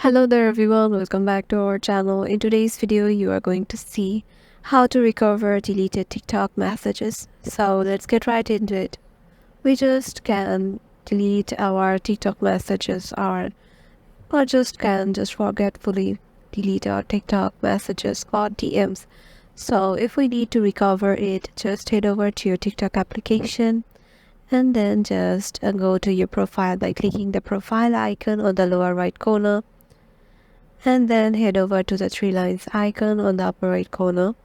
Hello there everyone, welcome back to our channel. In today's video, you are going to see how to recover deleted TikTok messages. So let's get right into it. We just can delete our TikTok messages or just can just forgetfully delete our TikTok messages or DMs. So if we need to recover it, just head over to your TikTok application and then just go to your profile by clicking the profile icon on the lower right corner, and then head over to the three lines icon on the upper right corner,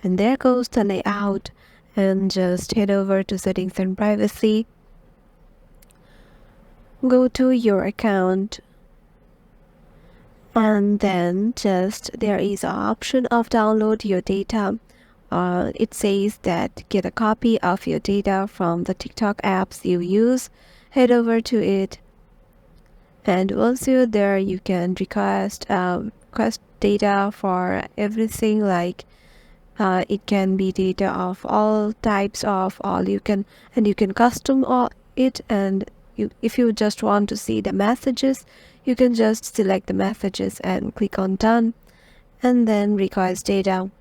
and there goes the layout, and just head over to settings and privacy, go to your account, and then just there is an option of download your data. It says that get a copy of your data from the TikTok apps you use. Head over to it, and once you're there, you can request data for everything. Like it can be data of all types of all you can, and you can custom it. And if you just want to see the messages, you can just select the messages and click on done, and then request data.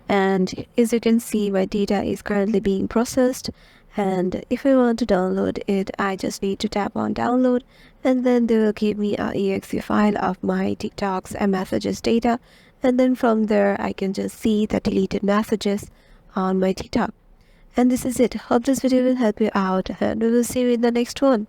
And as you can see, my data is currently being processed, and if I want to download it, I just need to tap on download, and then they will give me a exe file of my TikToks and messages data, and then from there I can just see the deleted messages on my TikTok. And this is it. Hope this video will help you out, and we will see you in the next one.